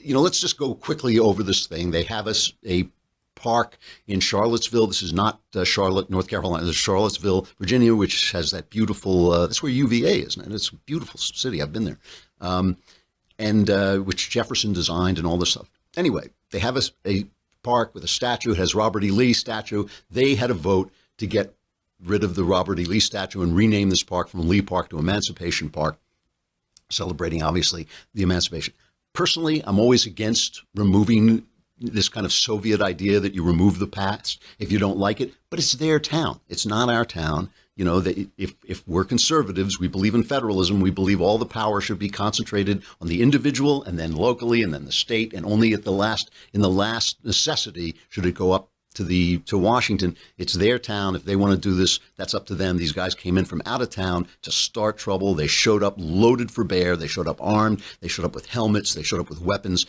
let's just go quickly over this thing. They have a park in Charlottesville. This is not Charlotte, North Carolina. This is Charlottesville, Virginia, which has that beautiful, that's where UVA is, and it's a beautiful city. I've been there. And which Jefferson designed and all this stuff. Anyway, they have a park with a statue. It has Robert E. Lee statue. They had a vote to get rid of the Robert E. Lee statue and rename this park from Lee Park to Emancipation Park, celebrating, obviously, the emancipation. Personally, I'm always against removing this kind of Soviet idea that you remove the past if you don't like it, but it's their town. It's not our town. That if we're conservatives, we believe in federalism. We believe all the power should be concentrated on the individual and then locally and then the state, and only in the last necessity should it go up to Washington. It's their town. If they want to do this, that's up to them. These guys came in from out of town to start trouble. They showed up loaded for bear. They showed up armed. They showed up with helmets. They showed up with weapons.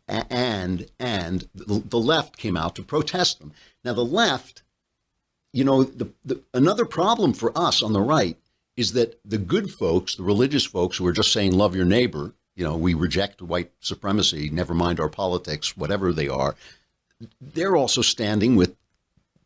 And the left came out to protest them. Now, the left, another problem for us on the right is that the good folks, the religious folks who are just saying, love your neighbor, we reject white supremacy, never mind our politics, whatever they are, they're also standing with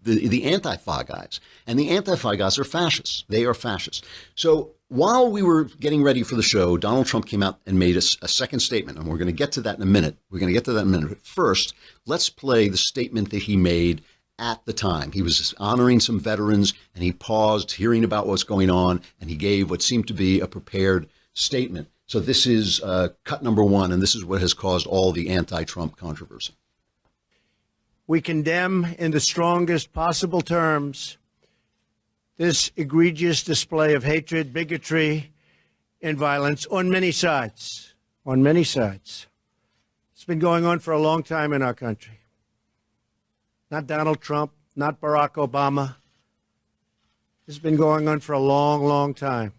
the Antifa guys. And the Antifa guys are fascists. They are fascists. So while we were getting ready for the show, Donald Trump came out and made a second statement, and we're going to get to that in a minute. But first, let's play the statement that he made at the time. He was honoring some veterans, and he paused, hearing about what's going on, and he gave what seemed to be a prepared statement. So this is cut number one, and this is what has caused all the anti-Trump controversy. We condemn in the strongest possible terms this egregious display of hatred, bigotry, and violence on many sides. On many sides. It's been going on for a long time in our country. Not Donald Trump, not Barack Obama. It's been going on for a long, long time.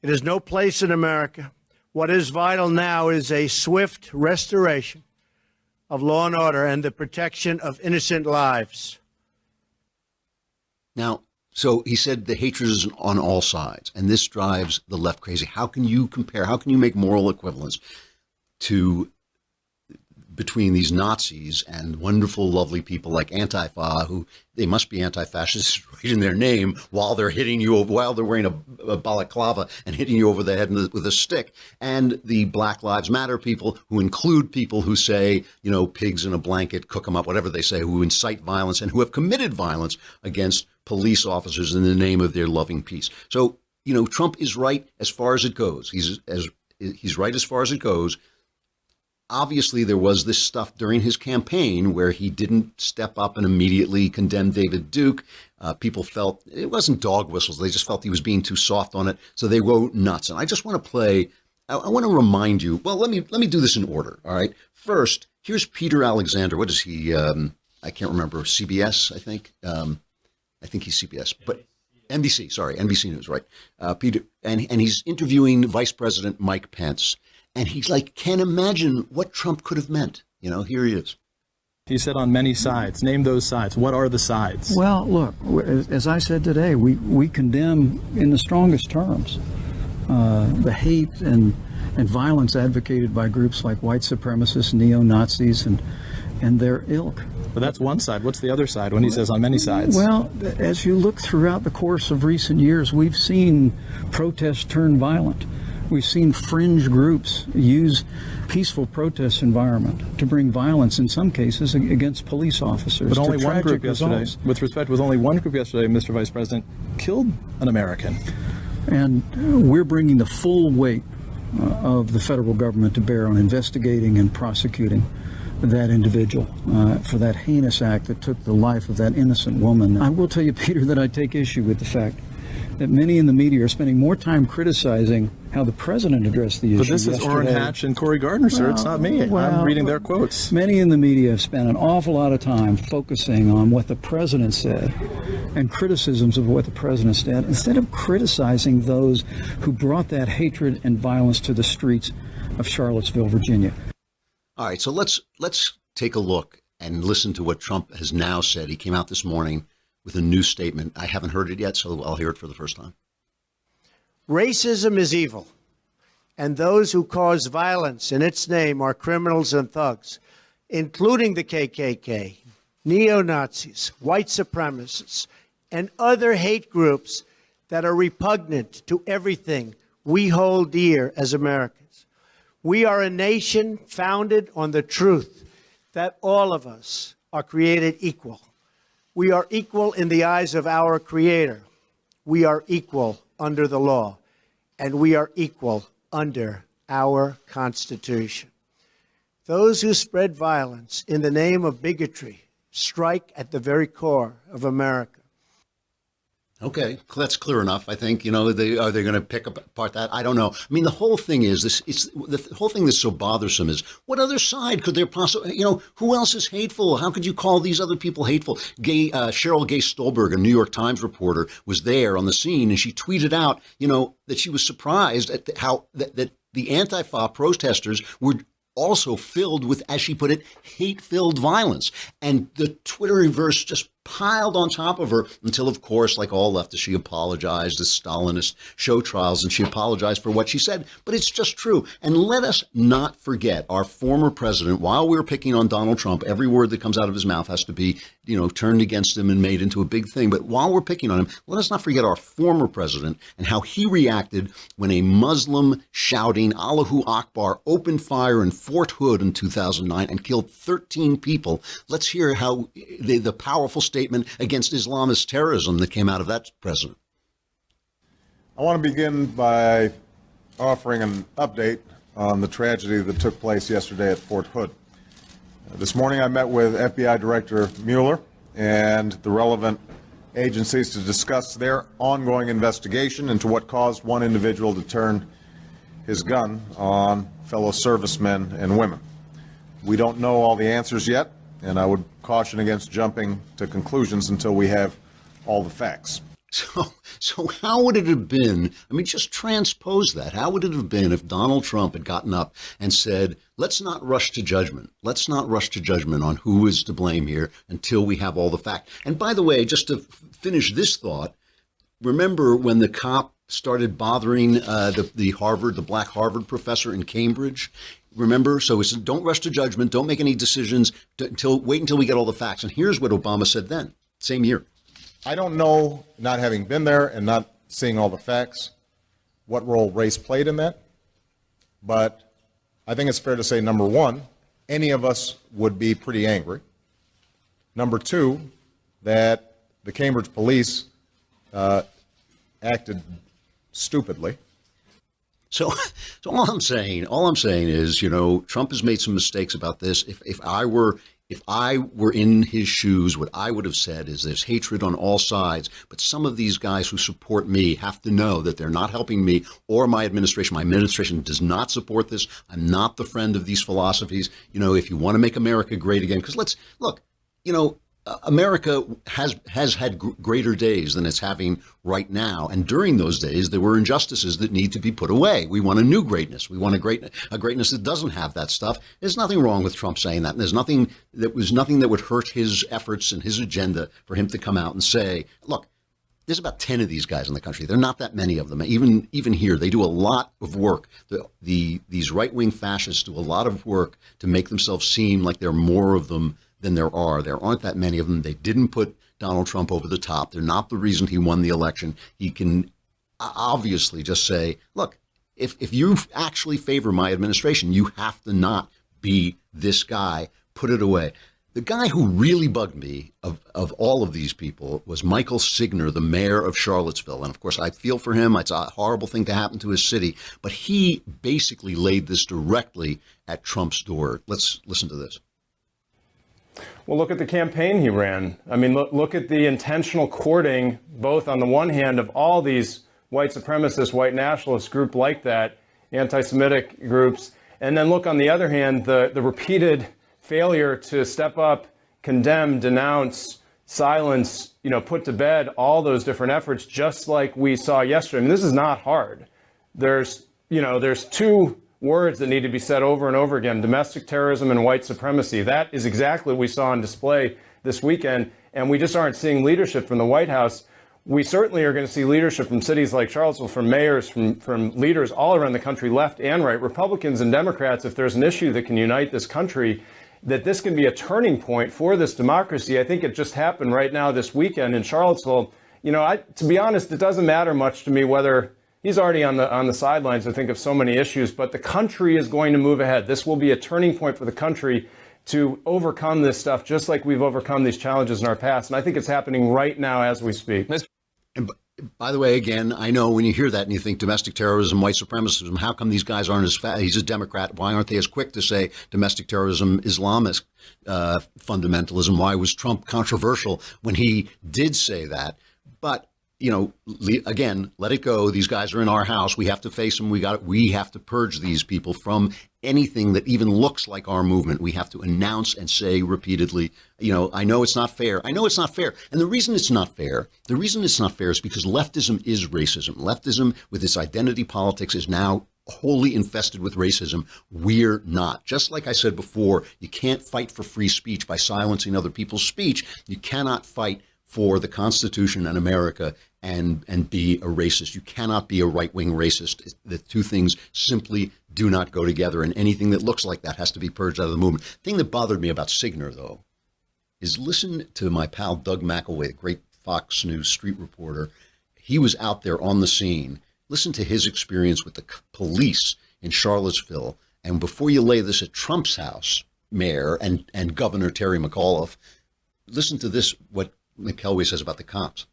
It has no place in America. What is vital now is a swift restoration of law and order and the protection of innocent lives. Now, so he said the hatred is on all sides, and this drives the left crazy. How can you compare? How can you make moral equivalence between these Nazis and wonderful, lovely people like Antifa, who they must be anti-fascists right in their name, while they're hitting you, while they're wearing a balaclava and hitting you over the head with a stick, and the Black Lives Matter people, who include people who say, pigs in a blanket, cook them up, whatever they say, who incite violence and who have committed violence against police officers in the name of their loving peace. So, Trump is right as far as it goes. He's right as far as it goes. Obviously, there was this stuff during his campaign where he didn't step up and immediately condemn David Duke. People felt it wasn't dog whistles. They just felt he was being too soft on it. So they go nuts. And I just want to play. I want to remind you. Well, let me do this in order. All right. First, here's Peter Alexander. What is he? I can't remember. CBS, I think. I think he's CBS, but NBC. Sorry, NBC News. Right. Peter, and he's interviewing Vice President Mike Pence. And he's like, can't imagine what Trump could have meant. Here he is. He said on many sides. Name those sides. What are the sides? Well, look, as I said today, we condemn in the strongest terms the hate and violence advocated by groups like white supremacists, neo-Nazis, and their ilk. But that's one side. What's the other side when he says on many sides? Well, as you look throughout the course of recent years, we've seen protests turn violent. We've seen fringe groups use peaceful protest environment to bring violence, in some cases, against police officers. But only one group yesterday, with respect, with only one group yesterday, Mr. Vice President, killed an American. And we're bringing the full weight of the federal government to bear on investigating and prosecuting that individual for that heinous act that took the life of that innocent woman. I will tell you, Peter, that I take issue with the fact that many in the media are spending more time criticizing how the president addressed the issue. But this yesterday. is Orrin Hatch and Cory Gardner, sir. It's not me. I'm reading their quotes. Many in the media have spent an awful lot of time focusing on what the president said and criticisms of what the president said, instead of criticizing those who brought that hatred and violence to the streets of Charlottesville, Virginia. All right, so let's take a look and listen to what Trump has now said. He came out this morning with a new statement. I haven't heard it yet, so I'll hear it for the first time. Racism is evil. and those who cause violence in its name are criminals and thugs, including the KKK, neo-Nazis, white supremacists, and other hate groups that are repugnant to everything we hold dear as Americans. We are a nation founded on the truth that all of us are created equal. We are equal in the eyes of our Creator. We are equal under the law, and we are equal under our Constitution. Those who spread violence in the name of bigotry strike at the very core of America. Okay, that's clear enough. I think, are they going to pick apart that? I don't know. I mean, the whole thing is this. It's the whole thing that's so bothersome is what other side could there possibly? Who else is hateful? How could you call these other people hateful? Cheryl Gay Stolberg, a New York Times reporter, was there on the scene, and she tweeted out, that she was surprised at how that the Antifa protesters were also filled with, as she put it, hate-filled violence. And the Twitterverse just piled on top of her until, of course, like all leftists, she apologized, the Stalinist show trials, and she apologized for what she said. But it's just true. And let us not forget our former president, while we're picking on Donald Trump, every word that comes out of his mouth has to be, turned against him and made into a big thing. But while we're picking on him, let us not forget our former president and how he reacted when a Muslim shouting Allahu Akbar opened fire in Fort Hood in 2009 and killed 13 people. Let's hear how the powerful statement against Islamist terrorism that came out of that president. I want to begin by offering an update on the tragedy that took place yesterday at Fort Hood. This morning I met with FBI Director Mueller and the relevant agencies to discuss their ongoing investigation into what caused one individual to turn his gun on fellow servicemen and women. We don't know all the answers yet, and I would caution against jumping to conclusions until we have all the facts. So how would it have been? I mean, just transpose that. How would it have been if Donald Trump had gotten up and said, let's not rush to judgment. Let's not rush to judgment on who is to blame here until we have all the facts. And by the way, just to finish this thought, remember when the cop started bothering the black Harvard professor in Cambridge? Remember? So he said, don't rush to judgment. Don't make any decisions wait until we get all the facts. And here's what Obama said then, same year. I don't know, not having been there and not seeing all the facts, what role race played in that. But I think it's fair to say, number one, any of us would be pretty angry. Number two, that the Cambridge police acted stupidly. So all I'm saying is, Trump has made some mistakes about this. If I were in his shoes, what I would have said is there's hatred on all sides, but some of these guys who support me have to know that they're not helping me or my administration. My administration does not support this. I'm not the friend of these philosophies. If you want to make America great again, because let's look, America has had greater days than it's having right now. And during those days, there were injustices that need to be put away. We want a new greatness. We want a greatness that doesn't have that stuff. There's nothing wrong with Trump saying that. And there's nothing that would hurt his efforts and his agenda for him to come out and say, look, there's about 10 of these guys in the country. There are not that many of them. Even here, they do a lot of work. These right-wing fascists do a lot of work to make themselves seem like there are more of them than there are. There aren't that many of them. They didn't put Donald Trump over the top. They're not the reason he won the election. He can obviously just say, look, if you actually favor my administration, you have to not be this guy. Put it away. The guy who really bugged me of all of these people was Michael Signer, the mayor of Charlottesville. And of course, I feel for him. It's a horrible thing to happen to his city. But he basically laid this directly at Trump's door. Let's listen to this. Well, look at the campaign he ran. I mean, look at the intentional courting, both on the one hand of all these white supremacist, white nationalist group like that, anti-Semitic groups, and then look on the other hand, the repeated failure to step up, condemn, denounce, silence, put to bed all those different efforts, just like we saw yesterday. I mean, this is not hard. There's two words that need to be said over and over again: domestic terrorism and white supremacy. That is exactly what we saw on display this weekend, and we just aren't seeing leadership from the White House. we certainly are going to see leadership from cities like Charlottesville, from mayors, from leaders all around the country, left and right, Republicans and Democrats. If there's an issue that can unite this country, that this can be a turning point for this democracy. I think it just happened right now this weekend in Charlottesville. You know, to be honest, it doesn't matter much to me whether he's already on the sidelines, I think, of so many issues, but the country is going to move ahead. This will be a turning point for the country to overcome this stuff, just like we've overcome these challenges in our past. And I think it's happening right now as we speak. And by the way, again, I know when you hear that and you think domestic terrorism, white supremacism, how come these guys aren't as fast? He's a Democrat. Why aren't they as quick to say domestic terrorism, Islamist fundamentalism? Why was Trump controversial when he did say that? But, you know, again, let it go. These guys are in our house. We have to face them. We have to purge these people from anything that even looks like our movement. We have to announce and say repeatedly, you know, I know it's not fair. I know it's not fair. And the reason it's not fair is because leftism is racism. Leftism, with its identity politics, is now wholly infested with racism. We're not. Just like I said before, you can't fight for free speech by silencing other people's speech. You cannot fight for the Constitution and America and be a racist. You cannot be a right-wing racist. The two things simply do not go together, and anything that looks like that has to be purged out of the movement. The thing that bothered me about Signer, though, is listen to my pal Doug McElway, the great Fox News street reporter. He was out there on the scene. Listen to his experience with the police in Charlottesville. And before you lay this at Trump's house, Mayor and Governor Terry McAuliffe, listen to this, what McElway says about the cops.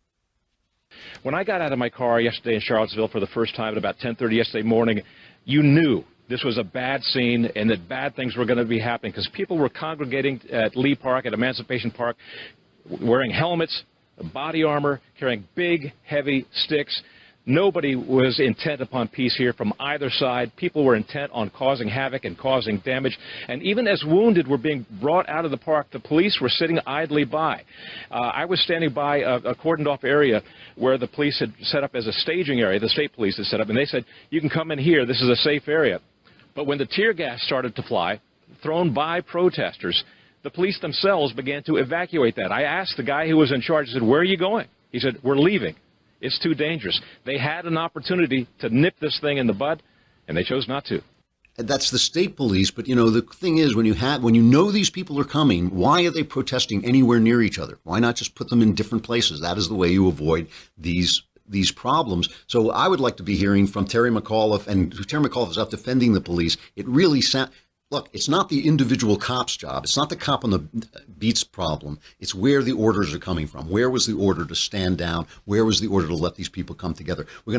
When I got out of my car yesterday in Charlottesville for the first time at about 10:30 yesterday morning, you knew this was a bad scene and that bad things were going to be happening because people were congregating at Lee Park, at Emancipation Park, wearing helmets, body armor, carrying big, heavy sticks. Nobody was intent upon peace here from either side. People were intent on causing havoc and causing damage. And even as wounded were being brought out of the park, the police were sitting idly by. I was standing by a cordoned-off area where the police had set up as a staging area. The state police had set up, and they said, you can come in here. This is a safe area. But when the tear gas started to fly, thrown by protesters, the police themselves began to evacuate that. I asked the guy who was in charge, I said, where are you going? He said, we're leaving. It's too dangerous. They had an opportunity to nip this thing in the bud, and they chose not to. That's the state police. But, you know, the thing is, when you know these people are coming, why are they protesting anywhere near each other? Why not just put them in different places? That is the way you avoid these problems. So I would like to be hearing from Terry McAuliffe, and Terry McAuliffe is out defending the police. It really sounds... Look, it's not the individual cop's job. It's not the cop on the beat's problem. It's where the orders are coming from. Where was the order to stand down? Where was the order to let these people come together? We're going to